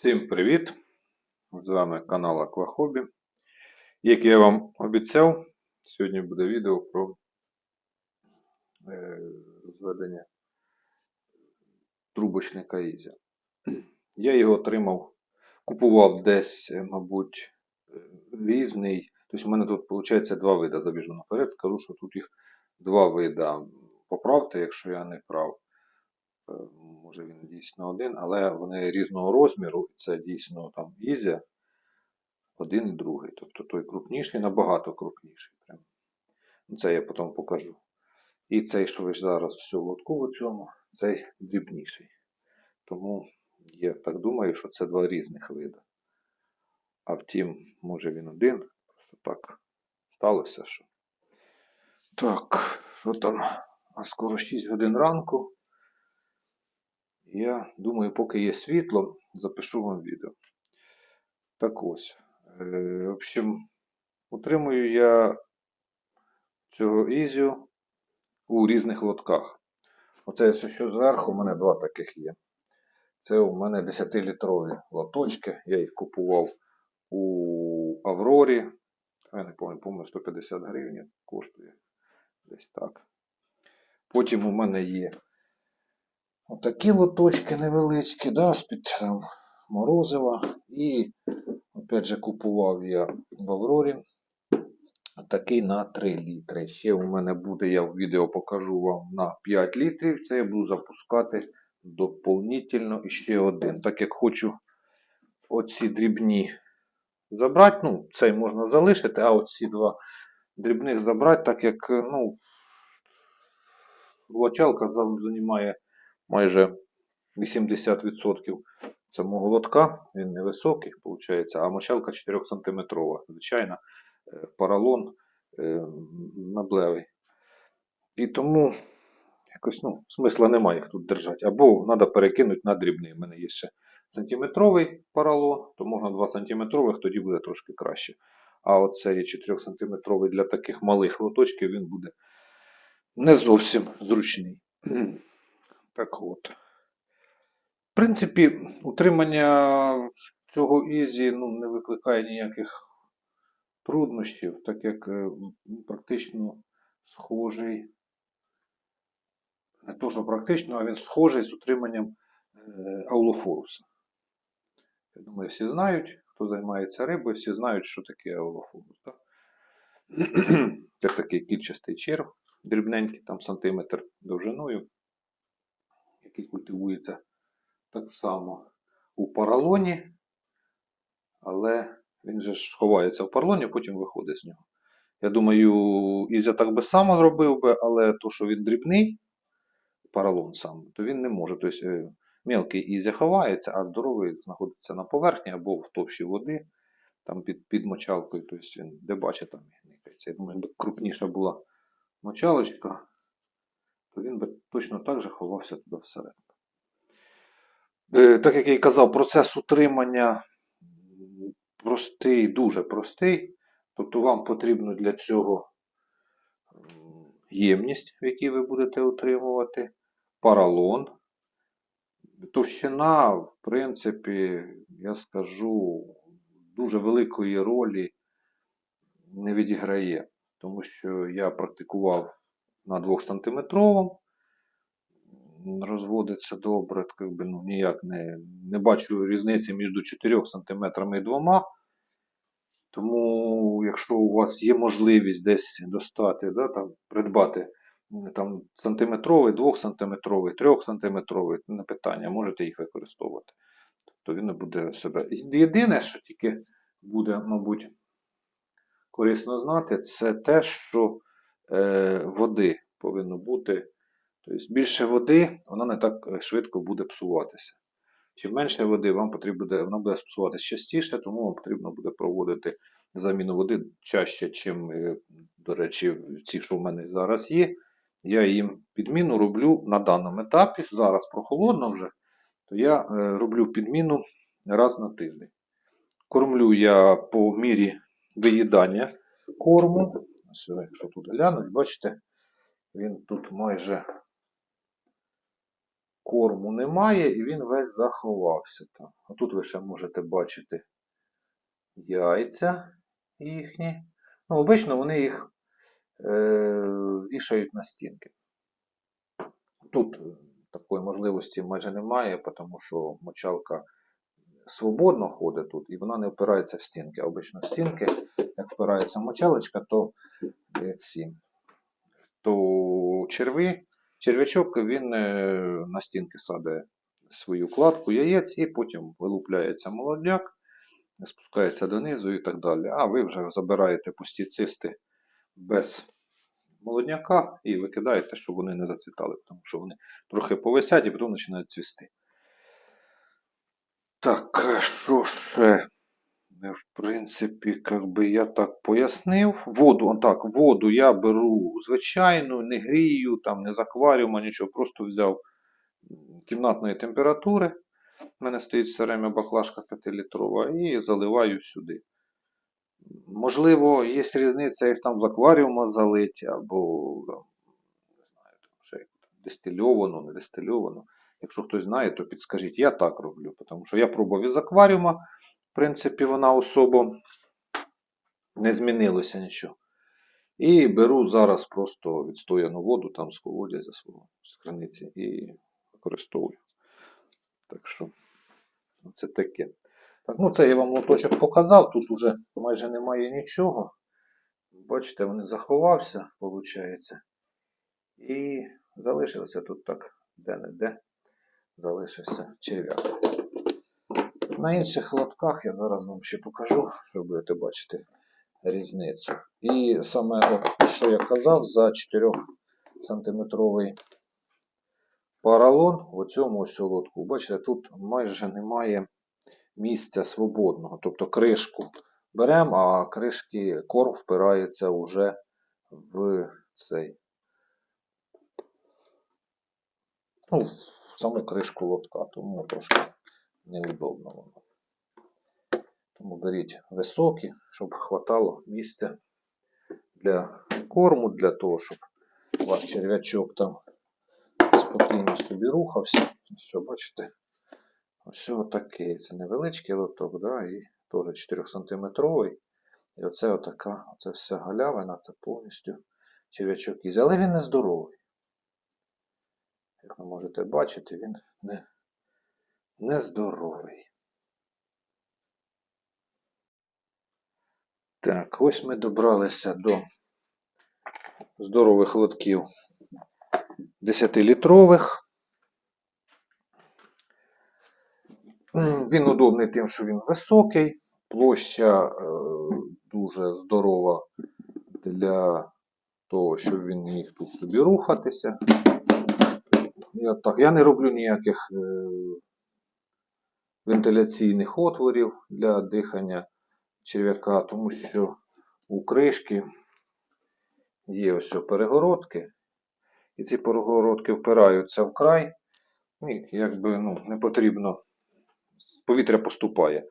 Всім привіт! З вами канал Аквахобі. Як я вам обіцяв, сьогодні буде відео про розведення трубочника Ізя. Я його отримав, купував десь, мабуть, різний. Тобто у мене тут виходить два види. Забіжу наперед, скажу, що тут їх два види. Поправте, якщо я не прав. Може він дійсно один, але вони різного розміру. Це дійсно там Ізя. Один і другий. Тобто той крупніший, набагато крупніший. Прям. Це я потім покажу. І цей, що ви зараз все в лотку в цьому, цей дрібніший. Тому я так думаю, що це два різних види. А втім, може він один. Просто так сталося, що. Так, що там? А скоро 6 годин ранку. Я думаю, поки є світло, запишу вам відео. Так ось. В общем, утримую я цього Ізю у різних лотках. Оце що зверху, у мене два таких є. Це у мене 10-літрові лоточки. Я їх купував у Аврорі. Я не пам'ятаю, 150 гривень коштує. Десь так. Потім у мене є отакі лоточки невеличкі, да, з-під морозива. І, опять же, купував я в Аврорі. Такий на 3 літри. Ще у мене буде, я в відео покажу вам, на 5 літрів. Це я буду запускати доповнительно іще один. Так як хочу оці дрібні забрати, ну, цей можна залишити, а оці два дрібних забрати, так як, ну, лочалка займає майже 80% самого лотка. Він невисокий, виходить, а мочалка 4 см. Звичайно, поролон меблевий. І тому якось, ну, смисла немає їх тут держати. Або треба перекинути на дрібний. У мене є ще сантиметровий поролон, то можна 2 сантиметрових, тоді буде трошки краще. А оцей 4 сантиметровий для таких малих лоточків, він буде не зовсім зручний. Так от. В принципі, утримання цього Ізі, ну, не викликає ніяких труднощів, так як практично схожий, не то, що практично, а він схожий з утриманням аулофоруса. Я думаю, всі знають, хто займається рибою, всі знають, що таке аулофорус. Так? Це такий кільчастий черв, дрібненький, там сантиметр довжиною, який культивується так само у поролоні, але він же ж ховається в поролоні, потім виходить з нього. Я думаю, Ізя так би само зробив би, але то, що він дрібний, поролон сам, то він не може. Тобто мелкий Ізя ховається, а здоровий знаходиться на поверхні або в товщі води, там під мочалкою. Тобто він, де бачить, там никається. Я думаю, якби крупніша була мочалочка, то він би точно так же ховався туди всередину. Так як я і казав, процес утримання простий, дуже простий. Тобто вам потрібно для цього ємність, в якій ви будете утримувати, поролон. Товщина, в принципі, я скажу, дуже великої ролі не відіграє. Тому що я практикував на 2 сантиметровому, розводиться добре, ну, ніяк не бачу різниці між 4 см і 2. Тому, якщо у вас є можливість десь достати, да, там, придбати там, сантиметровий, 2 сантиметровий, 3 сантиметровий, не питання, можете їх використовувати. Тобто він не буде себе. Єдине, що тільки буде, мабуть, корисно знати, це те, що води повинно бути. Тобто більше води, вона не так швидко буде псуватися. Чим менше води, вона буде псуватися частіше, тому вам потрібно буде проводити заміну води чаще, чим, до речі, ці, що в мене зараз є. Я їм підміну роблю на даному етапі, зараз прохолодно вже, то я роблю підміну раз на тиждень. Кормлю я по мірі виїдання корму. Ось, якщо тут глянуть, бачите, він тут майже корму немає і він весь заховався там. А тут ви ще можете бачити яйця їхні. Ну, обично вони їх вішають на стінки. Тут такої можливості майже немає, тому що мочалка свободно ходить тут і вона не впирається в стінки. А обично стінки, як впирається мочалочка, то черв'ячок він на стінки садить свою кладку яєць і потім вилупляється молодняк, спускається донизу і так далі. А ви вже забираєте пусті цисти без молодняка і викидаєте, щоб вони не зацвітали, тому що вони трохи повисять і потім починають цвісти. Так, що ще? В принципі, я так пояснив. Воду я беру звичайну, не грію, там, не з акваріума, нічого, просто взяв кімнатної температури. У мене стоїть все время баклажка 5-літрова і заливаю сюди. Можливо, є різниця, як там з акваріума залить, або не знаю, ще дистильовано, не дистильовано. Якщо хтось знає, то підскажіть. Я так роблю, тому що я пробував із акваріума. В принципі, вона особо не змінилося нічого. І беру зараз просто відстояну воду там з колодязя свого, з криниці і використовую. Так що, це таке. Так, ну це я вам лоточок показав, тут уже майже немає нічого. Бачите, він заховався, виходить. І залишився тут так де-не-де, залишився черв'як. На інших лотках я зараз вам ще покажу, щоб будете бачити різницю. І саме, що я казав, за 4-сантиметровий поролон в цьому ось лотку. Бачите, тут майже немає місця свободного. Тобто кришку беремо, а кришки корм впирається вже в цей. Ну, в саму кришку лотка, тому трошки неудобно воно. Тому беріть високі, щоб хватало місця для корму, для того, щоб ваш черв'ячок там спокійно собі рухався. Що, бачите, ось отакий. Це невеличкий лоток, да, і теж 4-сантиметровий. І оце вся галявина, це повністю черв'ячок із. Але він не здоровий. Як ви можете бачити, він не здоровий. Так, ось ми добралися до здорових лотків 10-літрових. Він удобний тим, що він високий, площа дуже здорова для того, щоб він міг тут собі рухатися. Я не роблю ніяких вентиляційних отворів для дихання черв'яка, тому що у кришки є ось перегородки, і ці перегородки впираються в край, і не потрібно, повітря поступає.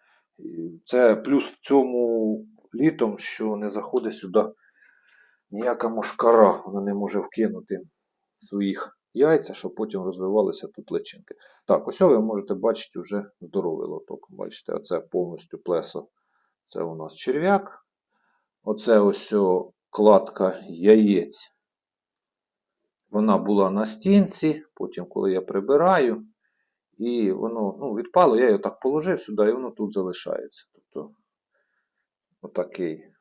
Це плюс в цьому літом, що не заходить сюди ніяка мошкара, вона не може вкинути своїх яйця, щоб потім розвивалися тут личинки. Так, ось ви можете бачити вже здоровий лоток. Бачите, оце повністю плесо. Це у нас черв'як. Оце ось кладка яєць. Вона була на стінці, потім, коли я прибираю, і воно відпало, я його так положив сюди, і воно тут залишається. Тобто, отакий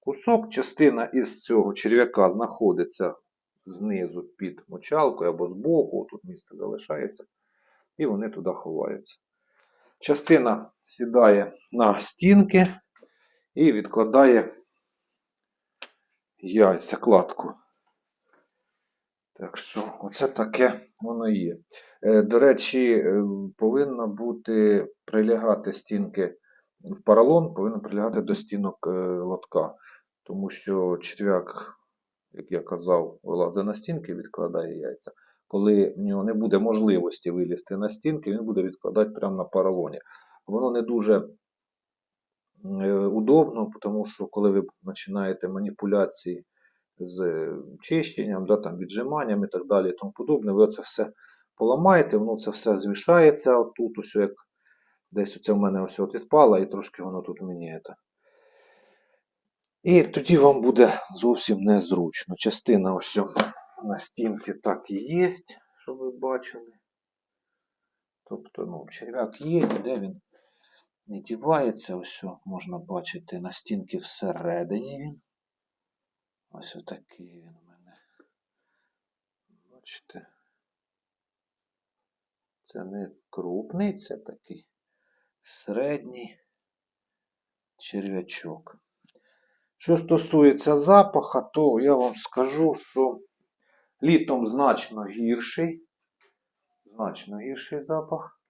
кусок. Частина із цього черв'яка знаходиться знизу під мочалкою або збоку, тут місце залишається, і вони туди ховаються. Частина сідає на стінки і відкладає яйця, кладку. Так що, оце таке воно є. До речі, повинно бути прилягати стінки в поролон, повинно прилягати до стінок лотка. Тому що черв'як, як я казав, вилазить на стінки і відкладає яйця. Коли в нього не буде можливості вилізти на стінки, він буде відкладати прямо на поролоні. Воно не дуже удобно, тому що коли ви починаєте маніпуляції з чищенням, віджиманням і так далі, і тому подобне, ви це все поламаєте, воно це все змішається. Отут ось як десь оце в мене ось от відпало, і трошки воно тут мені це. І тоді вам буде зовсім незручно. Частина ось на стінці так і є, щоб ви бачили. Тобто, ну, черв'як є, де він не дівається, ось можна бачити на стінки всередині він. Ось отакий він у мене. Бачите? Це не крупний, це такий середній черв'ячок. Що стосується запаха, то я вам скажу, що літом значно гірший запах.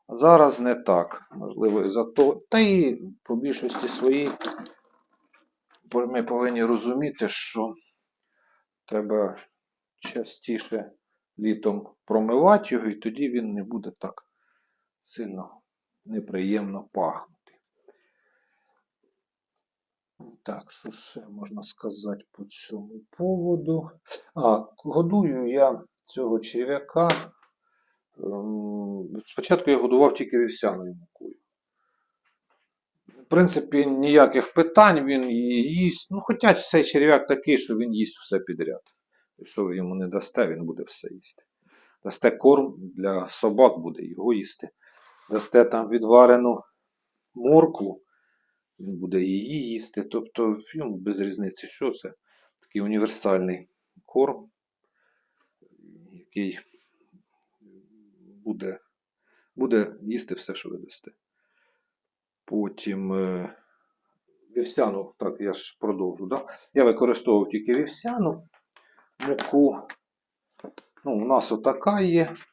Зараз не так. Можливо, із-за того. Та і по більшості своїй ми повинні розуміти, що треба частіше літом промивати його, і тоді він не буде так сильно неприємно пахнути. Так, що ще можна сказати по цьому поводу? Годую я цього черв'яка. Спочатку я годував тільки вівсяною мукою. В принципі, ніяких питань, він її їсть. Ну, хоча цей черв'як такий, що він їсть все підряд. Якщо ви йому не дасте, він буде все їсти. Дасте корм для собак, буде його їсти. Дасте там відварену моркву, він буде її їсти. Тобто, йому без різниці, що це. Такий універсальний корм, який буде їсти все, що ви дасте. Потім вівсяну, так, я ж продовжу. Да? Я використовував тільки вівсяну муку. Ну, у нас отака є в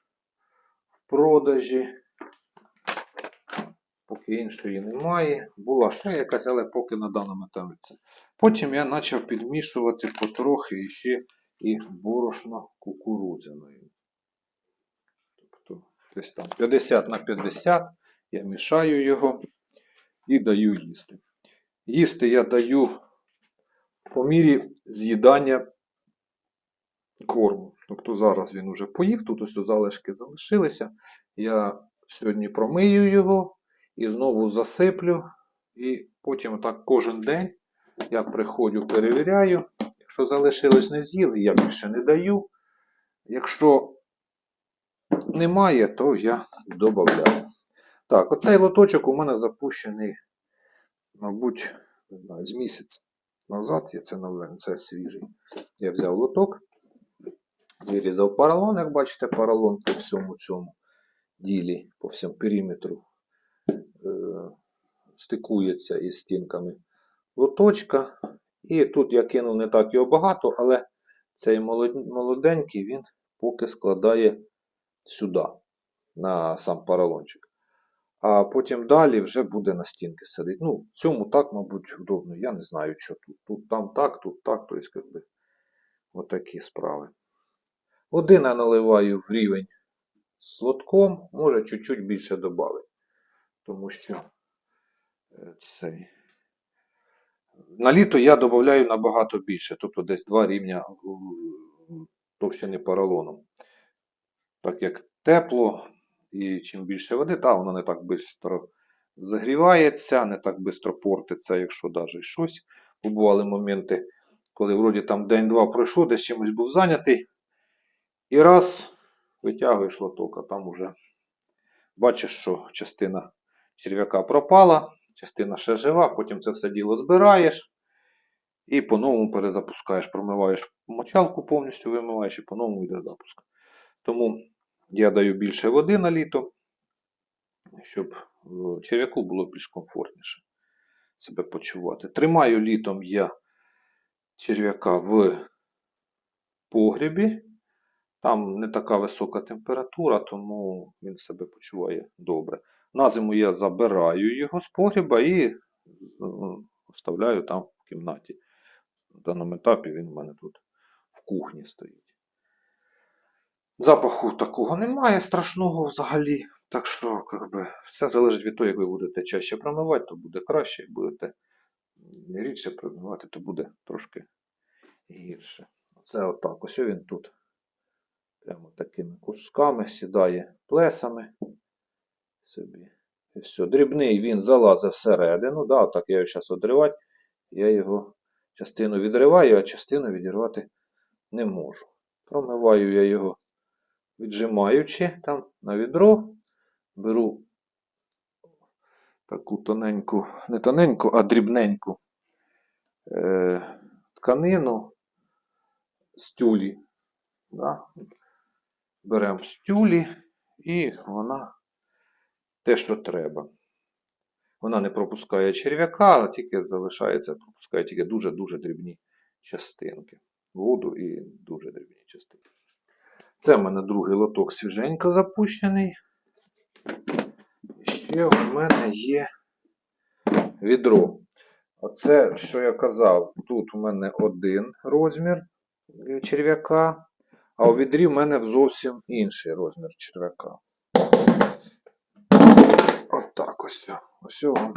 продажі. Поки іншої немає. Була ще якась, але поки на даному етапі це. Потім я почав підмішувати потрохи ще і борошно кукурудзяною. Тобто, десь там 50/50 я мішаю його і даю їсти. Їсти я даю по мірі з'їдання корму. Тобто зараз він уже поїв, тут ось залишки залишилися. Я сьогодні промию його і знову засиплю. І потім так кожен день я приходжу, перевіряю. Якщо залишилось не з'їли, я більше не даю. Якщо немає, то я додаю. Так, оцей лоточок у мене запущений, мабуть, не знаю, з місяць назад. Це свіжий. Я взяв лоток, вирізав поролон, як бачите, поролон по всьому цьому ділі, по всьому периметру стикується із стінками лоточка. І тут я кинув не так його багато, але цей молоденький він поки складає сюди, на сам поролончик. А потім далі вже буде на стінки сидіти. Ну, в цьому так, мабуть, удобно. Я не знаю, що тут. Тут там так, тут так. Тобто, якби, отакі справи. Один я наливаю в рівень з лотком, може чуть-чуть більше додати. Тому що цей. На літо я додаю набагато більше, тобто десь 2 рівня товщини поролону. Так як тепло і чим більше води, воно не так швидко загрівається, не так швидко портиться, якщо навіть щось. Бували моменти, коли вроді там день-два пройшло, десь чимось був зайнятий. І раз витягуєш лоток, а там уже бачиш, що частина черв'яка пропала, частина ще жива, потім це все діло збираєш і по-новому перезапускаєш. Промиваєш мочалку повністю, вимиваєш і по-новому йде запуск. Тому я даю більше води на літо, щоб черв'яку було більш комфортніше себе почувати. Тримаю літом я черв'яка в погребі. Там не така висока температура, тому він себе почуває добре. На зиму я забираю його з погреба і вставляю там в кімнаті. На даному етапі він у мене тут в кухні стоїть. Запаху такого немає страшного взагалі. Так що, все залежить від того, як ви будете чаще промивати, то буде краще. Як будете рідше промивати, то буде трошки гірше. Це отак. Ось він тут Прямо такими кусками сідає плесами собі. І все. Дрібний він залазить всередину. Да, так я його зараз відривати. Я його частину відриваю, а частину відірвати не можу. Промиваю я його, віджимаючи там на відро. Беру таку тоненьку, не тоненьку, а дрібненьку тканину з тюлі. Да? Беремо з тюлі і вона те, що треба. Вона не пропускає черв'яка, а тільки залишається, пропускає тільки дуже-дуже дрібні частинки. Воду і дуже дрібні частинки. Це в мене другий лоток свіженько запущений. І ще у мене є відро. Оце, що я казав, тут у мене один розмір черв'яка, а у відрі в мене зовсім інший розмір черв'яка. Отак ось. Ось вам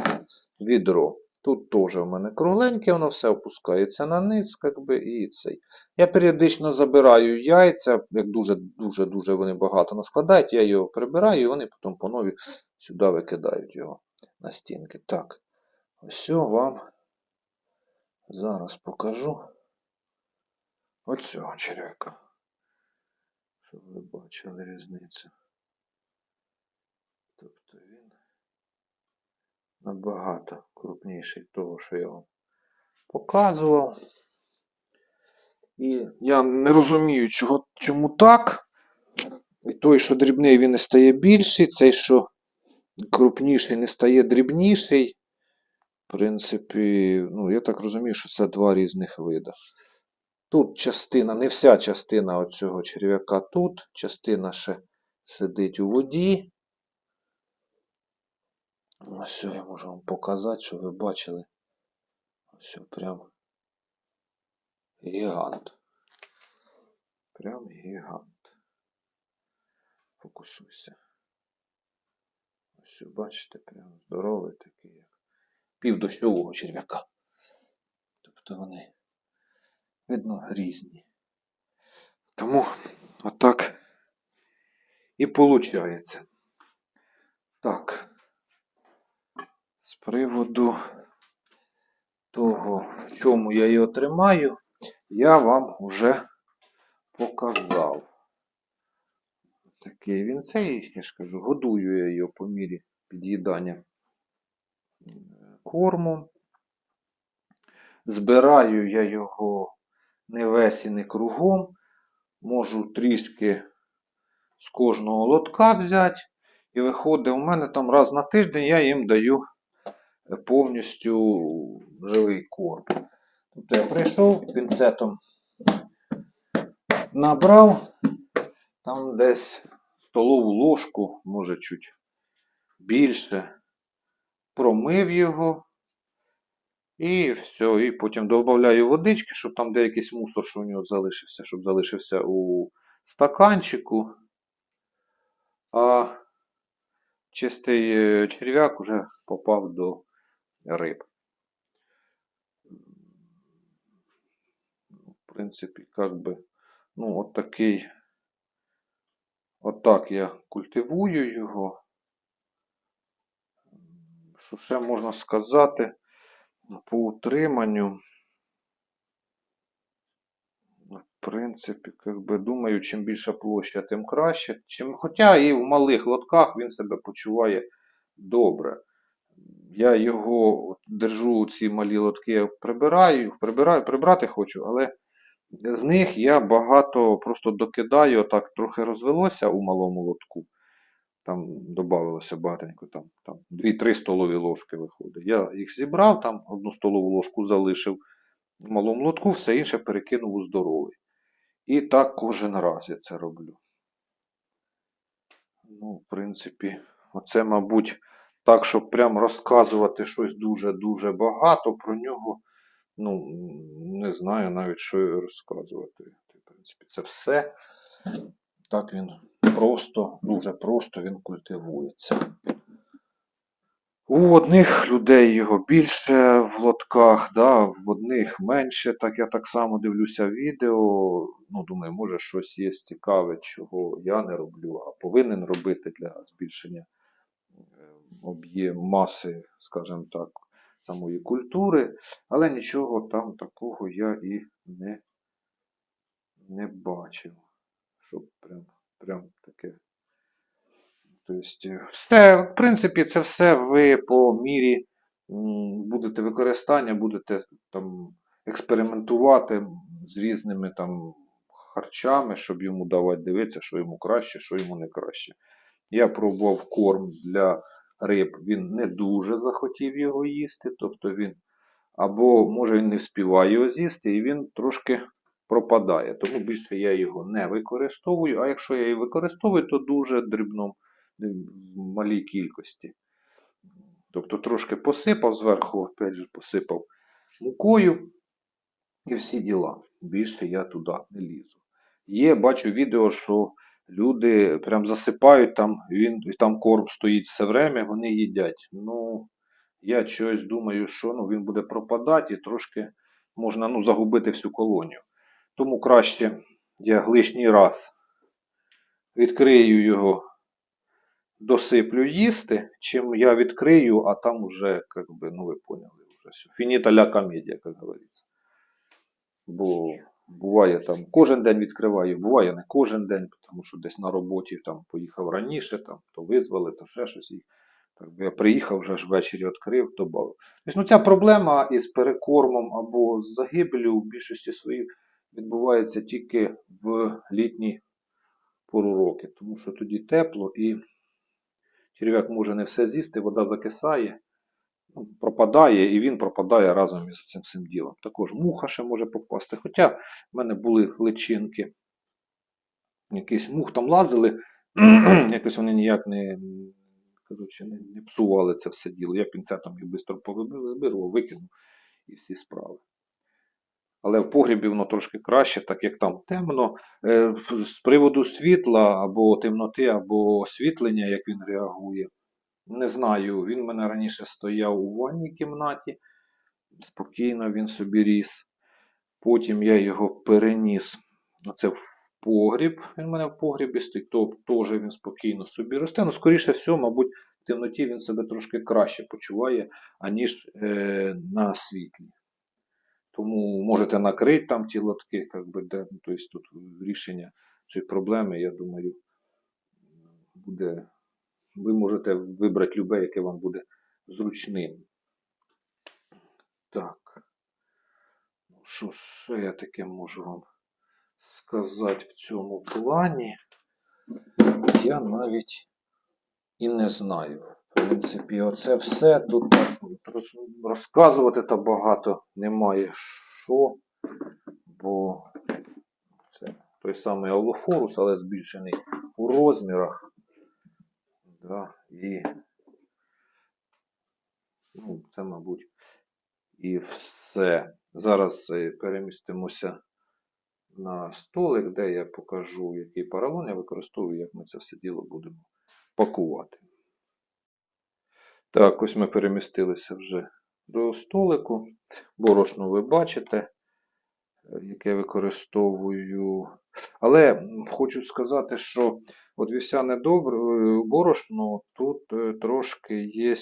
відро. Тут теж у мене кругленьке, воно все опускається на низ, і цей. Я періодично забираю яйця, як дуже-дуже вони багато наскладають, я його прибираю, і вони потім по нові сюди викидають його на стінки. Так, ось вам зараз покажу оцього черв'яка, щоб ви бачили різницю. Тобто він набагато крупніший того, що я вам показував. І я не розумію, чому так. І той, що дрібний, він не стає більший, цей, що крупніший, не стає дрібніший. В принципі, я так розумію, що це два різних види. Тут частина, не вся частина оцього черв'яка тут, частина ще сидить у воді. Ось я можу вам показати, щоб ви бачили. Ось прям гігант. Прям гігант. Фокусуйся. Ось бачите, прям здоровий такий, як півдощового черв'яка. Тобто вони, видно, різні. Тому отак і виходить. Так. З приводу того, в чому я його тримаю, я вам вже показав. Такий він цей, я ж кажу, годую я його по мірі під'їдання корму. Збираю я його не весь і не кругом. Можу трішки з кожного лотка взяти. І виходить, у мене там раз на тиждень я їм даю повністю живий корм. Тобто я прийшов, пінцетом набрав, там десь столову ложку, може чуть більше, промив його і все. І потім додаю водички, щоб там деякийсь мусор, що у нього залишився, щоб залишився у стаканчику. А чистий черв'як вже попав до риб. В принципі, отак я культивую його. Що ще можна сказати по утриманню? В принципі, думаю, чим більша площа, тим краще. Хоча і в малих лотках він себе почуває добре. Я його держу, ці малі лотки прибрати хочу, але з них я багато просто докидаю, так трохи розвелося у малому лотку. Там додавалося багатенько, там 2-3 столові ложки виходить. Я їх зібрав, там 1 столову ложку залишив в малому лотку, все інше перекинув у здоровий. І так кожен раз я це роблю. В принципі, оце, мабуть, так, щоб прям розказувати щось дуже-дуже багато про нього, не знаю навіть, що і розказувати. В принципі, це все. Так він просто, дуже просто він культивується. У одних людей його більше в лотках, да, в одних менше. Так я так само дивлюся відео. Ну, думаю, може щось є цікаве, чого я не роблю, а повинен робити для збільшення маси, скажімо так, самої культури. Але нічого там такого я і не бачив. Щоб прям таке. Тобто, все, в принципі, це все ви по мірі будете використання, будете там експериментувати з різними там харчами, щоб йому давати дивитися, що йому краще, що йому не краще. Я пробував корм для риб, він не дуже захотів його їсти, тобто він або, може, він не вспіває його з'їсти, і він трошки пропадає. Тому більше я його не використовую, а якщо я і використовую, то дуже дрібно, в малій кількості. Тобто трошки посипав зверху, опять же, посипав мукою і всі діла. Більше я туди не лізу. Бачу відео, що люди прям засипають там, і там корм стоїть все время, вони їдять. Ну, я щось думаю, що він буде пропадати і трошки можна загубити всю колонію. Тому краще я лишній раз відкрию його, досиплю їсти, чим я відкрию, а там уже, ви поняли, вже все. Фініта ля комедія, як говориться. Бо буває там кожен день відкриваю, буває не кожен день, тому що десь на роботі там поїхав раніше, там, то визвали, то ще щось. І я приїхав, вже ж ввечері відкрив, додав. Тобто, ця проблема із перекормом або з загибелю в більшості своїх відбувається тільки в літні пору роки, тому що тоді тепло і черв'як може не все з'їсти, вода закисає, пропадає, і він пропадає разом із цим всім ділом. Також муха ще може попасти. Хоча в мене були личинки, якийсь мух там лазили, якось вони ніяк не псували це все діло. Я пінцетом їх швидко повибирував, викинув і всі справи. Але в погрібі воно трошки краще, так як там темно. З приводу світла, або темноти, або освітлення, як він реагує, не знаю. Він в мене раніше стояв у ванній кімнаті, спокійно він собі ріс. Потім я його переніс в погріб. Він в мене в погрібі стоїть, то теж він спокійно собі росте. Ну, скоріше всього, мабуть, в темноті він себе трошки краще почуває, аніж на світлі. Тому можете накрити там ті лотки, тобто тут рішення цієї проблеми, я думаю, буде. Ви можете вибрати любе, яке вам буде зручним. Так. Що ще я таке можу вам сказати в цьому плані? Я навіть і не знаю. В принципі, оце все. Тут розказувати та багато немає що, бо це той самий Аллофорус, але збільшений у розмірах. Да, і це, мабуть, і все. Зараз перемістимося на столик, де я покажу, який поролон я використовую, як ми це все діло будемо пакувати. Так, ось ми перемістилися вже до столику. Борошно ви бачите, яке використовую. Але хочу сказати, що от вівсяне борошно тут трошки є,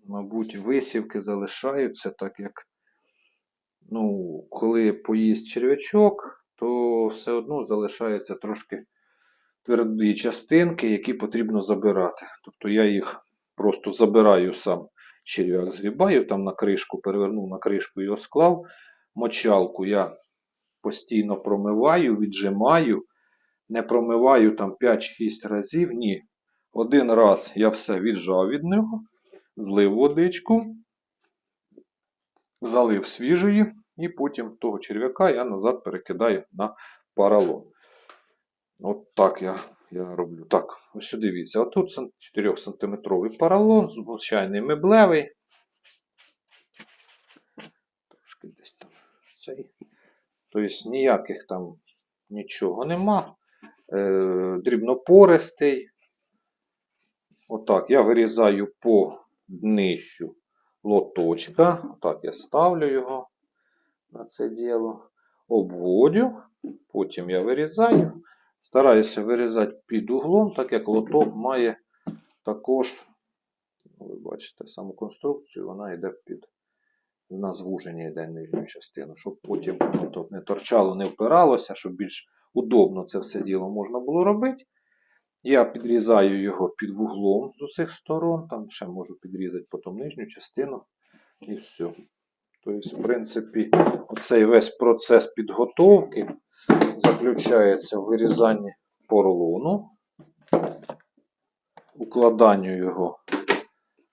мабуть, висівки залишаються, так як, коли поїсть черв'ячок, то все одно залишається трошки тверді частинки, які потрібно забирати. Тобто я їх просто забираю сам черв'як, зрібаю там на кришку, перевернув на кришку і його склав. Мочалку я постійно промиваю, віджимаю. Не промиваю там 5-6 разів, ні. Один раз я все віджав від нього, злив водичку, залив свіжої, і потім того черв'яка я назад перекидаю на поролон. От так я роблю. Так, ось дивіться. Отут 4-сантиметровий поролон, звичайний меблевий. Трошки десь там цей. Тобто ніяких там нічого нема. Дрібнопористий. Отак, я вирізаю по днищу лоточка. Так я ставлю його на це діло. Обводю. Потім я вирізаю. Стараюся вирізати під углом, так як лоток має також, ви бачите, саму конструкцію, вона йде під на звуження йде нижню частину, щоб потім воно тут не торчало, не впиралося, щоб більш удобно це все діло можна було робити. Я підрізаю його під вуглом з усіх сторон, там ще можу підрізати потім нижню частину і все. Тобто, в принципі, оцей весь процес підготовки заключається в вирізанні поролону, укладанню його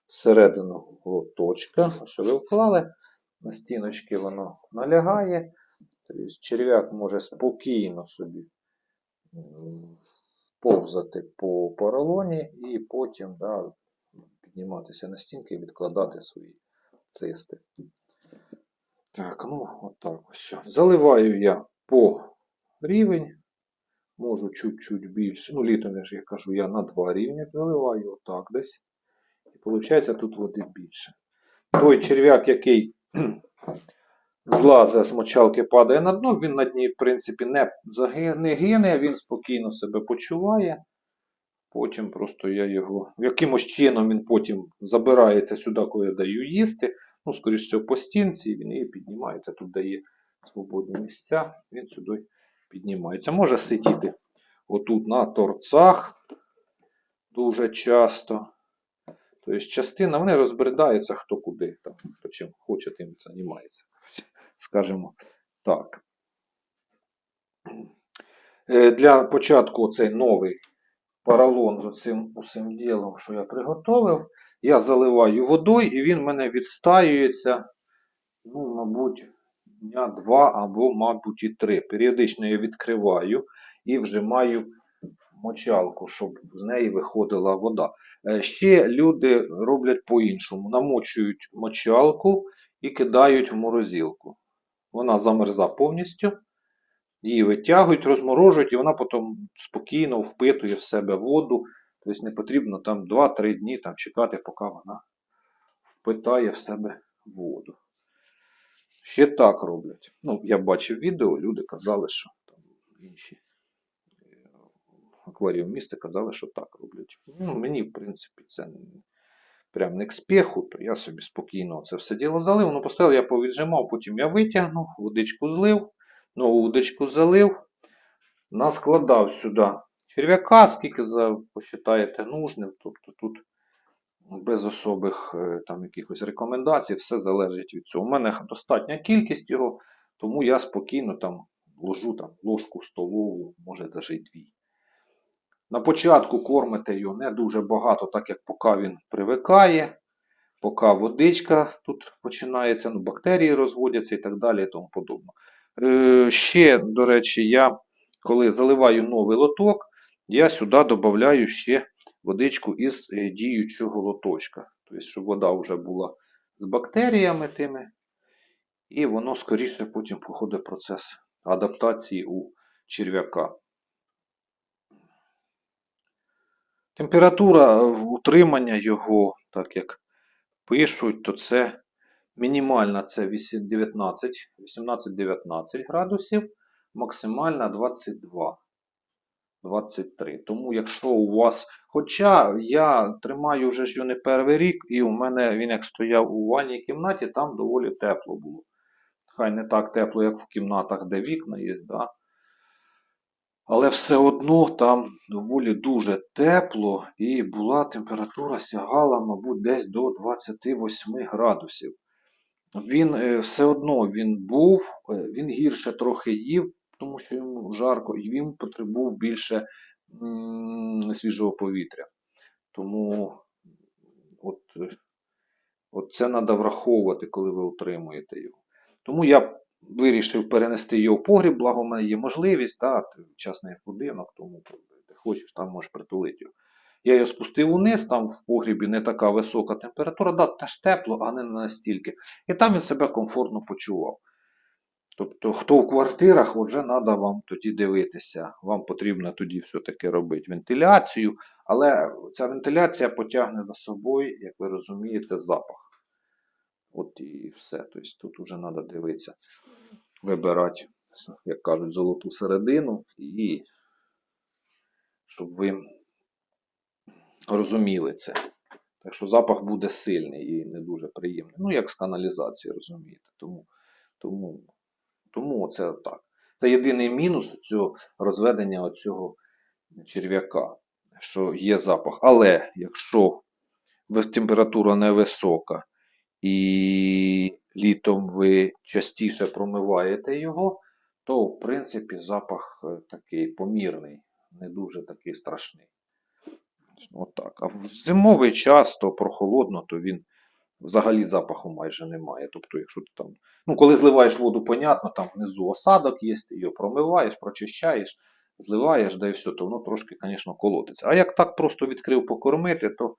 всередину лоточка. Ось ви вклали, на стіночки воно налягає. Тобто черв'як може спокійно собі повзати по поролоні і потім підніматися на стінки і відкладати свої цисти. Так, ну отак ось. Заливаю я по рівень. Можу чуть-чуть більше. Ну, літом, я кажу, я на 2 рівні заливаю отак десь. І виходить, тут води більше. Той черв'як, який злазить з мочалки, падає на дно, він на дні, в принципі, не гине, він спокійно себе почуває. Потім просто я його, якимось чином він потім забирається сюди, коли я даю їсти. Ну, скоріш всього, по стінці, він і піднімається. Тут дає свободні місця, він сюди піднімається. Може сидіти отут на торцах дуже часто. Тобто частина, вони розбредаються хто куди, там, хто чим хоче, тим займається. Скажімо так. Для початку цей новий поролон з цим ділом, що я приготовив, я заливаю водою і він в мене відстаюється, ну, мабуть, дня 2 або, мабуть, і 3. Періодично я відкриваю і вжимаю мочалку, щоб з неї виходила вода. Ще люди роблять по-іншому. Намочують мочалку і кидають в морозилку. Вона замерза повністю. Її витягують, розморожують, і вона потім спокійно впитує в себе воду. Тобто не потрібно там 2-3 дні там, чекати, поки вона впитає в себе воду. Ще так роблять. Ну, я бачив відео, люди казали, що там інші акваріумісти казали, що так роблять. Ну, мені, в принципі, це прям не к спеху, то я собі спокійно це все діло залив. Ну, поставив, я повіджимав, потім я витягнув, водичку злив, нову водичку залив, наскладав сюди черв'яка, скільки посчитаєте нужним. Тобто тут без особих там якихось рекомендацій, все залежить від цього. У мене достатня кількість його, тому я спокійно там ложу там, ложку столову, може навіть 2. На початку кормите його не дуже багато, так як поки він привикає, поки водичка тут починається, ну, бактерії розводяться і так далі і тому подобне. Ще, до речі, я коли заливаю новий лоток, я сюди додаю ще водичку із діючого лоточка. Тобто, щоб вода вже була з бактеріями тими, і воно скоріше потім проходить процес адаптації у черв'яка. Температура утримання його, так як пишуть, то це мінімальна це 18-19 градусів, максимальна 22-23. Тому якщо у вас, хоча я тримаю вже ж його не перший рік, і у мене він як стояв у ванній кімнаті, там доволі тепло було. Хай не так тепло, як в кімнатах, де вікна є, да? Але все одно там доволі дуже тепло і була температура сягала, мабуть, десь до 28 градусів. Він все одно він був, він гірше трохи їв, тому що йому жарко, і він потребував більше свіжого повітря. Тому от це треба враховувати, коли ви утримуєте його. Тому я вирішив перенести його в погріб, благо в мене є можливість, частний будинок, тому де хочеш, там можеш притулити його. Я його спустив униз, там в погрібі не така висока температура, теж тепло, а не настільки. І там він себе комфортно почував. Тобто, хто в квартирах, вже треба вам тоді дивитися. Вам потрібно тоді все-таки робити вентиляцію, але ця вентиляція потягне за собою, як ви розумієте, запах. От і все. Тобто тут вже треба дивитися, вибирати, як кажуть, золоту середину, і щоб ви розуміли це. Так що запах буде сильний і не дуже приємний. Ну, як з каналізації, розумієте. Тому це так. Це єдиний мінус цього розведення оцього черв'яка, що є запах. Але якщо температура невисока і літом ви частіше промиваєте його, то в принципі запах такий помірний, не дуже такий страшний. Отак. А в зимовий час, то прохолодно, то він взагалі запаху майже немає. Тобто, якщо ти там, ну, коли зливаєш воду, понятно, там внизу осадок є, ти його промиваєш, прочищаєш, зливаєш, да і все, то воно трошки, звісно, колотиться. А як так просто відкрив покормити, то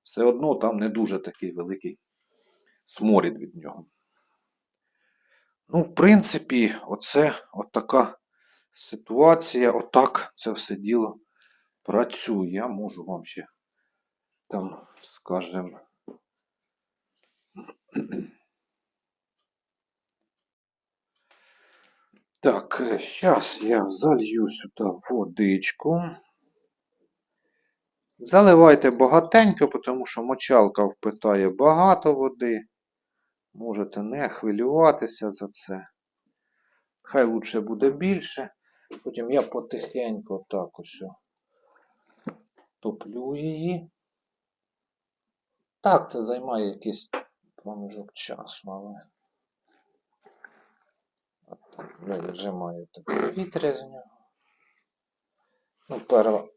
все одно там не дуже такий великий сморід від нього. Ну, в принципі, оце така ситуація, отак це все діло працює. Я можу вам ще там, скажімо, так, зараз я залью сюди водичку. Заливайте багатенько, тому що мочалка впитає багато води. Можете не хвилюватися за це. Хай лучше буде більше. Потім я потихеньку так ось топлю її. Так, це займає якийсь проміжок часу, але отак, вижимаєте повітря з нього.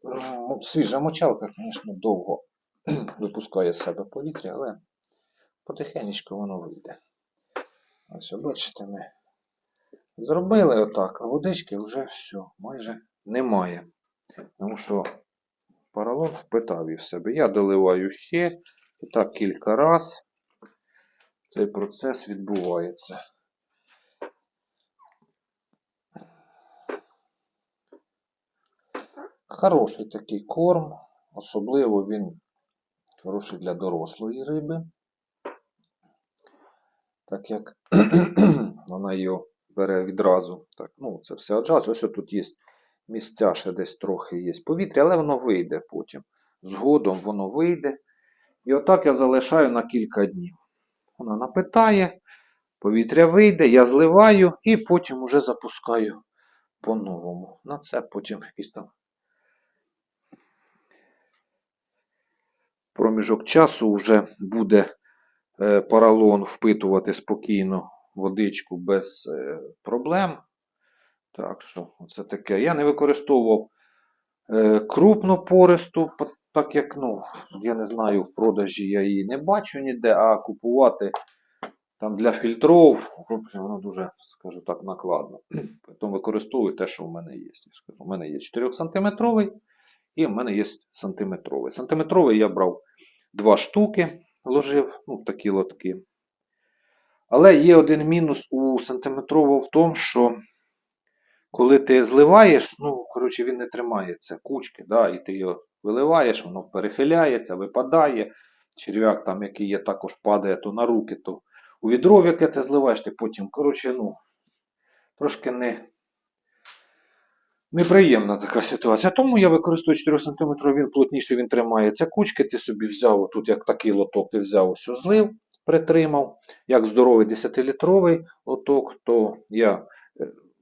Ну, свіжа мочалка, звісно, довго випускає з себе повітря, але потихеньку воно вийде. Ось, бачите, ми зробили отак, а водички вже все, майже немає. Тому що поролон впитав із себе. Я доливаю ще, і так кілька разів цей процес відбувається. Хороший такий корм, особливо він хороший для дорослої риби, так як вона його бере відразу. Так, ну, це все одразу. Ось тут є місця, ще десь трохи є повітря, але воно вийде потім. Згодом воно вийде. І отак я залишаю на кілька днів. Вона напитає, повітря вийде, я зливаю і потім уже запускаю по-новому. На це потім якийсь там проміжок часу вже буде поролон впитувати спокійно водичку без проблем. Так що, це таке. Я не використовував крупну пористу, так як, ну, я не знаю, в продажі я її не бачу ніде, а купувати там для фільтров, воно дуже, скажу так, накладно. Тому використовую те, що в мене є. У мене є 4 сантиметровий і в мене є сантиметровий. Сантиметровий я брав 2 штуки, ложив, ну, такі лотки. Але є один мінус у сантиметрового в тому, що коли ти зливаєш, ну, коротше, він не тримається кучки, да, і ти його виливаєш, воно перехиляється, випадає. Черв'як там, який є, також падає то на руки, то у відро, в яке ти зливаєш, ти потім, коротше, ну, трошки неприємна така ситуація. Тому я використовую 4 см, він плотніше, він тримається кучки, ти собі взяв, тут як такий лоток, ти взяв, ось злив, притримав. Як здоровий 10-літровий лоток, то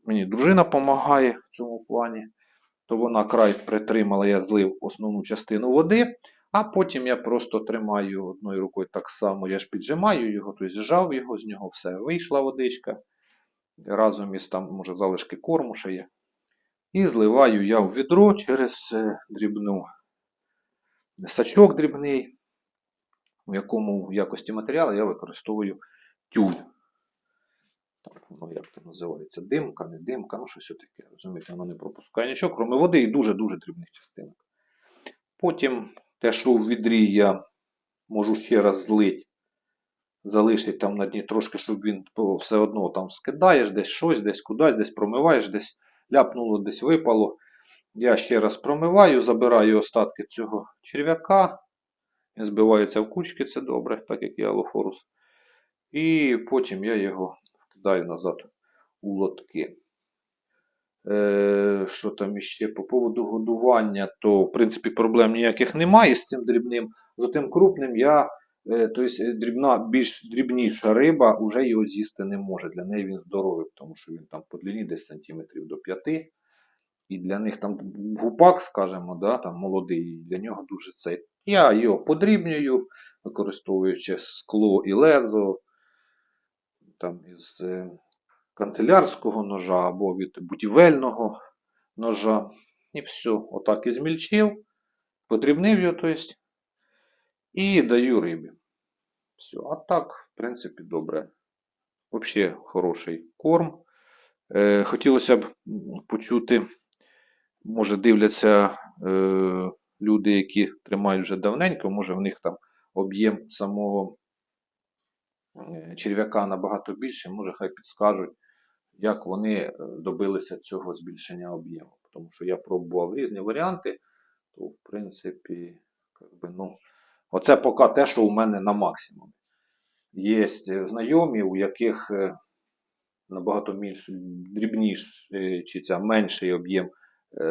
мені дружина допомагає в цьому плані, то вона край притримала, я злив основну частину води, а потім я просто тримаю одною рукою так само, я ж піджимаю його, тобто зжав його, з нього все, вийшла водичка, разом із там, може, залишки корму ще є. І зливаю я в відро через сачок дрібний, в якому в якості матеріалу я використовую тюль. Так, воно як це називається? Димка, не димка, ну щось таке. Розумієте, воно не пропускає нічого, крім води і дуже-дуже дрібних частинок. Потім те, що в відрі я можу ще раз злити залишить там на дні трошки, щоб він все одно там скидаєш десь щось, десь кудись, десь промиваєш, десь ляпнуло, десь випало. Я ще раз промиваю, забираю остатки цього черв'яка. Він збивається в кучки, це добре, так як і алофорус. І потім я його вкидаю назад у лотки. Що там іще по поводу годування, то в принципі проблем ніяких немає з цим дрібним. За тим крупним тобто більш дрібніша риба вже його з'їсти не може. Для неї він здоровий, тому що він там по длині десь сантиметрів до 5. І для них там гупак, скажімо, да, там молодий, для нього дуже цей. Я його подрібнюю, використовуючи скло і лезо там із канцелярського ножа або від будівельного ножа. І все, отак і змільчив, подрібнив його, тобто, і даю рибі. Все, а так, в принципі, добре. Взагалі хороший корм. Хотілося б почути, може дивляться люди, які тримають вже давненько, може в них там об'єм самого черв'яка набагато більше, може хай підскажуть, як вони добилися цього збільшення об'єму. Тому що я пробував різні варіанти, то в принципі, оце поки те, що у мене на максимумі. Є знайомі, у яких набагато дрібніший чи менший об'єм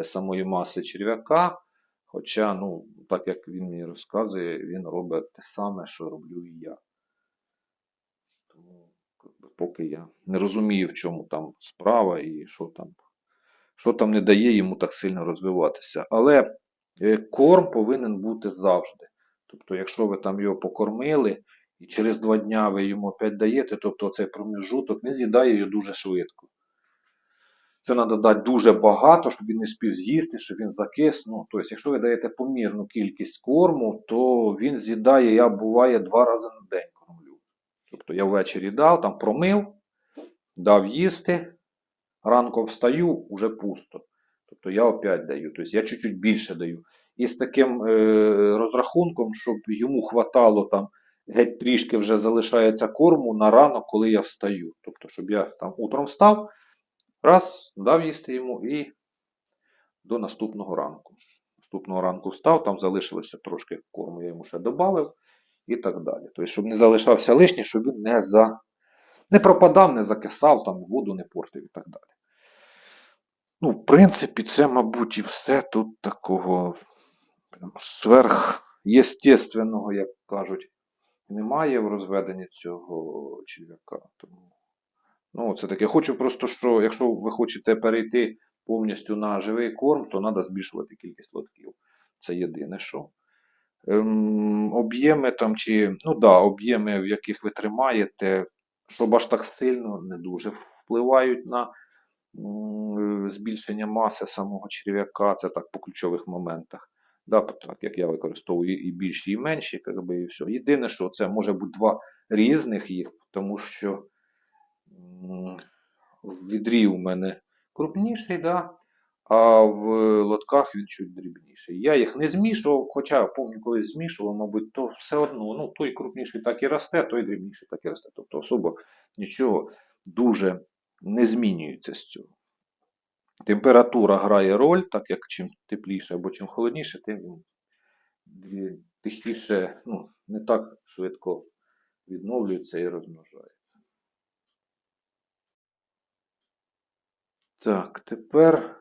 самої маси черв'яка. Хоча, так як він мені розказує, він робить те саме, що роблю і я. Тому, поки я не розумію, в чому там справа і що там не дає йому так сильно розвиватися. Але корм повинен бути завжди. Тобто, якщо ви там його покормили, і через 2 дня ви йому опять даєте, тобто цей проміжуток, він з'їдає його дуже швидко. Це треба дати дуже багато, щоб він не спів з'їсти, щоб він закис. Тобто, якщо ви даєте помірну кількість корму, то він з'їдає, я буває 2 рази на день кормлю. Тобто я ввечері дав, там промив, дав їсти, ранком встаю, вже пусто. Тобто я опять даю, тобто я чуть-чуть більше даю. І з таким розрахунком, щоб йому хватало там, геть трішки вже залишається корму на ранок, коли я встаю. Тобто, щоб я там утром встав, раз, дав їсти йому і до наступного ранку. Наступного ранку встав, там залишилося трошки корму, я йому ще додав і так далі. Тобто, щоб не залишався лишній, щоб він не пропадав, не закисав, там воду не портив і так далі. В принципі, це, мабуть, і все тут такого сверхъестественного, як кажуть, немає в розведенні цього черв'яка. Тому, це таке. Хочу просто, що якщо ви хочете перейти повністю на живий корм, то треба збільшувати кількість лотків. Це єдине, що. Об'єми там, об'єми, в яких ви тримаєте, щоб аж так сильно не дуже впливають на збільшення маси самого черв'яка, це так по ключових моментах. Так як я використовую і більші, і менші, і все. Єдине, що це може бути 2 різних їх, тому що в відрі у мене крупніший, а в лотках він чуть дрібніший. Я їх не змішував, хоча пам'ятаю, колись змішував, мабуть, то все одно, той крупніший так і росте, той дрібніший так і росте. Тобто особо нічого дуже не змінюється з цього. Температура грає роль, так як чим тепліше або чим холодніше, тим він тихіше, не так швидко відновлюється і розмножається. Так, тепер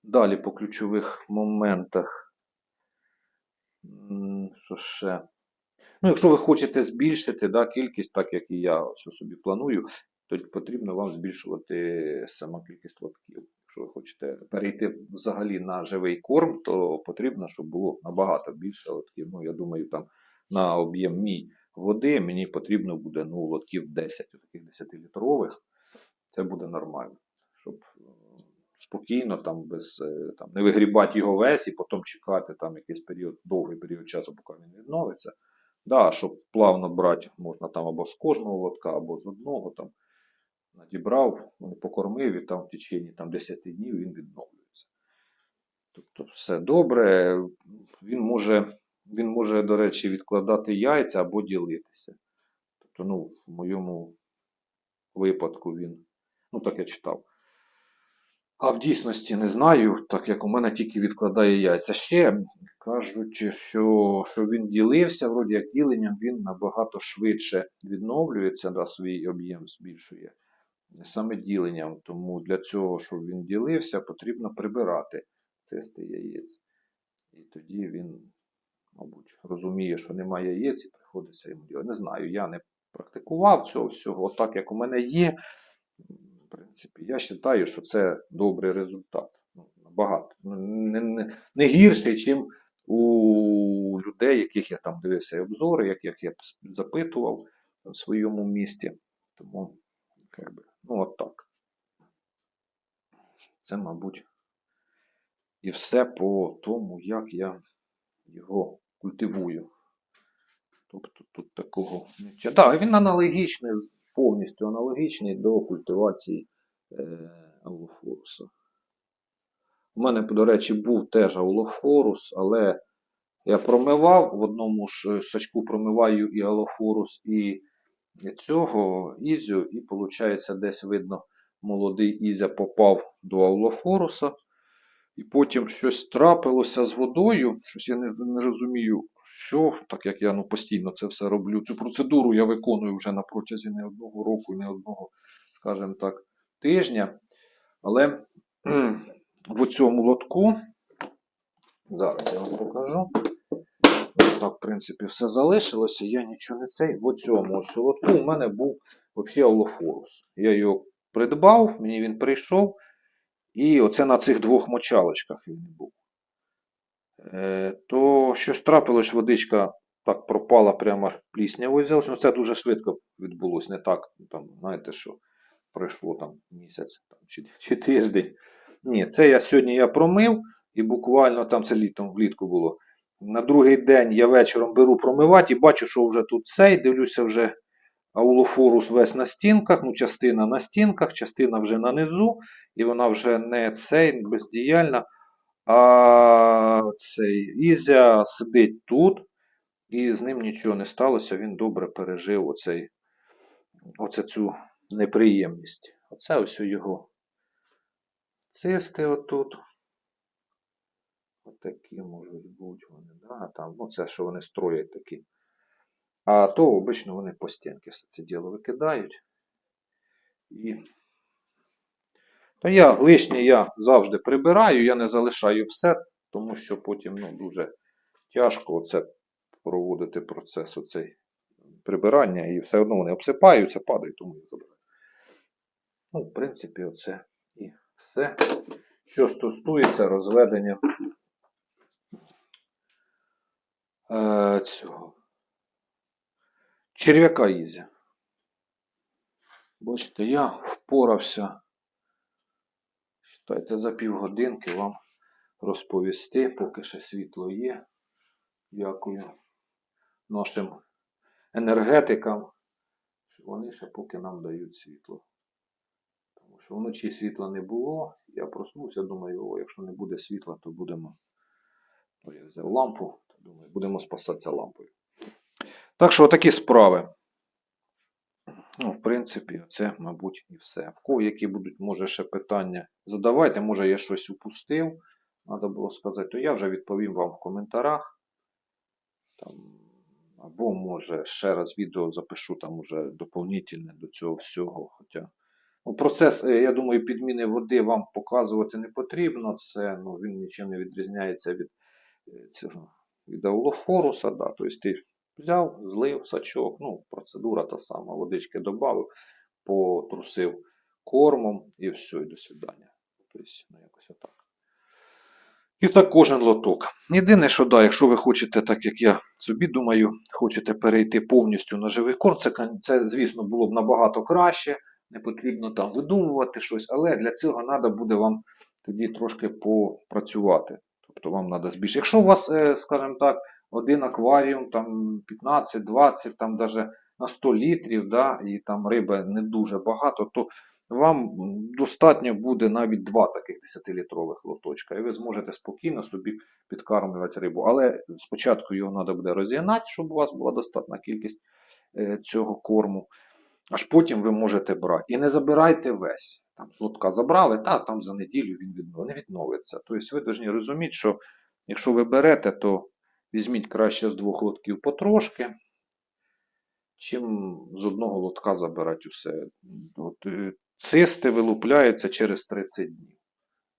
далі по ключових моментах. Що ще? Якщо ви хочете збільшити кількість, так як і я собі планую, то потрібно вам збільшувати сама кількість лотків. Якщо ви хочете перейти взагалі на живий корм, то потрібно, щоб було набагато більше лотків. Я думаю, там на об'єм мій води мені потрібно буде лотків 10, таких 10-літрових. Це буде нормально. Щоб спокійно, не вигрібати його весь і потім чекати якийсь довгий період часу, поки він відновиться. Щоб плавно брати, можна або з кожного лотка, або з одного. Надібрав, покормив і в течение 10 днів він відновлюється. Тобто все добре. Він може, до речі, відкладати яйця або ділитися. Тобто, ну, в моєму випадку він, ну так я читав. А в дійсності не знаю, так як у мене тільки відкладає яйця. Ще кажуть, що він ділився, вроді як діленням, він набагато швидше відновлюється, да, свій об'єм збільшує. Саме діленням. Тому для цього, щоб він ділився, потрібно прибирати цисти яєць. І тоді він, мабуть, розуміє, що немає яєць і приходиться йому ділити. Не знаю, я не практикував цього всього. Отак, як у мене є, в принципі, я вважаю, що це добрий результат. Ну, набагато. Не гірший, ніж у людей, яких я там дивився і обзори, яких я запитував в своєму місті. Тому, якби, ну от так. Це, мабуть, і все по тому, як я його культивую. Тобто тут такого не. Так, він аналогічний, повністю аналогічний до культивації аулофоруса. У мене, до речі, був теж аулофорус, але я промивав, в одному ж сачку промиваю і аулофорус, і цього ізю, і виходить, десь видно, молодий ізя попав до аулофоруса. І потім щось трапилося з водою, щось я не розумію, що, так як я постійно це все роблю. Цю процедуру я виконую вже на протязі не одного року, не одного, скажімо так, тижня. Але в цьому лотку, зараз я вам покажу, так, в принципі, все залишилося, я нічого не цей. В цьому лотку у мене був взагалі аулофорус. Я його придбав, мені він прийшов. І оце на цих двох мочалочках він був. То щось трапилось, водичка так пропала, прямо пліснявою взялося. Ну, це дуже швидко відбулося. Не так, там, знаєте, що пройшло там місяць там, чи тиждень. Ні, це я сьогодні промив, і буквально там це літом, влітку було. На другий день я вечором беру промивати і бачу, що вже тут цей, дивлюся вже. Аулофорус весь на стінках, ну частина на стінках, частина вже на низу, і вона вже не цей, бездіяльна, а цей Ізя сидить тут, і з ним нічого не сталося, він добре пережив оце цю неприємність. Оце ось його цисти отут. Отакі можуть бути вони, да, там, ну це що вони строять такі. А то обично вони по стінки все це діло викидають. І то лишнє завжди прибираю, я не залишаю все, тому що потім дуже тяжко проводити процес оцей прибирання, і все одно вони обсипаються, падають, тому я забираю. Ну, в принципі, оце і все. Що стосується розведення цього черв'яка Ізя. Бачите, я впорався, вважайте, за півгодинки вам розповісти, поки ще світло є. Дякую нашим енергетикам, що вони ще поки нам дають світло. Тому що вночі світла не було, я проснувся, думаю, якщо не буде світла, то будемо, я взяв лампу, то думаю, будемо спасатися лампою. Так що такі справи. Ну, в принципі, це, мабуть, і все. В кого які будуть, може, ще питання, задавайте, може я щось упустив, треба було сказати, то я вже відповім вам в коментарях. Там, або, може, ще раз відео запишу там уже доповнительне до цього всього. Хоча процес, я думаю, підміни води вам показувати не потрібно. Це, він нічим не відрізняється від аулофоруса. Да. Тобто ти взяв, злив сачок, процедура та сама. Водички додав, потрусив кормом і все, і до свидання. Тобто, якось отак. І так кожен лоток. Єдине, що якщо ви хочете, так як я собі думаю, хочете перейти повністю на живий корм, це, звісно, було б набагато краще, не потрібно там видумувати щось, але для цього треба буде вам тоді трошки попрацювати. Тобто вам треба збільшити. Якщо у вас, скажімо так, один акваріум, там 15-20, там навіть на 100 літрів, да, і там риби не дуже багато, то вам достатньо буде навіть 2 таких 10-літрових лоточка. І ви зможете спокійно собі підкармлювати рибу. Але спочатку його треба буде розігнати, щоб у вас була достатня кількість. цього корму. Аж потім ви можете брати. І не забирайте весь. Там з лотка забрали, там за неділю він не відновиться. Тобто ви повинні розуміти, що якщо ви берете, то візьміть краще з 2 лотків потрошки, чим з одного лотка забирати усе. Цисти вилупляються через 30 днів.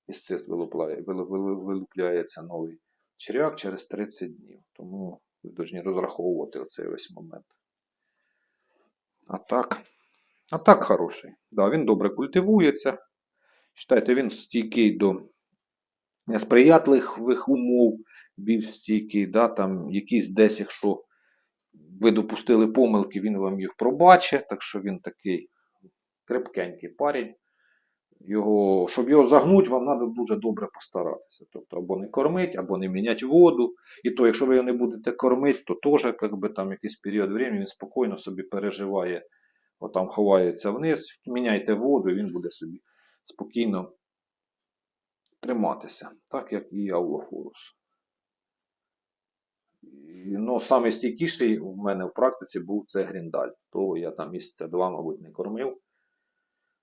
Із цист вилупляється новий черв'як через 30 днів. Тому ви повинні розраховувати оцей весь момент. А так хороший. Да, він добре культивується. Читайте, він стійкий до несприятливих умов, більш стійкий. Да, там якісь десь, якщо ви допустили помилки, він вам їх пробачить. Так що він такий крепкенький парень. Щоб його загнути, вам треба дуже добре постаратися. Тобто або не кормити, або не міняти воду. І то, якщо ви його не будете кормити, то теж там якийсь період часу він спокійно собі переживає. Отам ховається вниз, міняйте воду, і він буде собі спокійно триматися. Так як і Аулофорус. Ну, саме стійкіший в мене в практиці був це Гріндаль. Того я там місяця 2, мабуть, не кормив.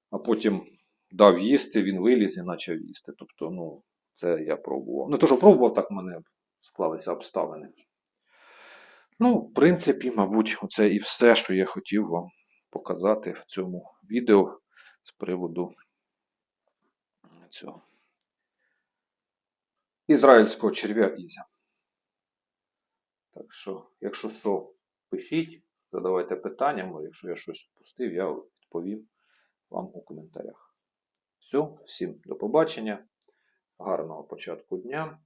А потім дав їсти, він виліз і почав їсти. Тобто, це я пробував. Не то, що пробував, так в мене склалися обставини. В принципі, мабуть, це і все, що я хотів вам показати в цьому відео з приводу цього ізраїльського черв'я Ізя. Так що, якщо що, пишіть, задавайте питання, якщо я щось впустив, я відповім вам у коментарях. Все, всім до побачення, гарного початку дня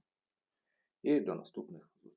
і до наступних зустрічей.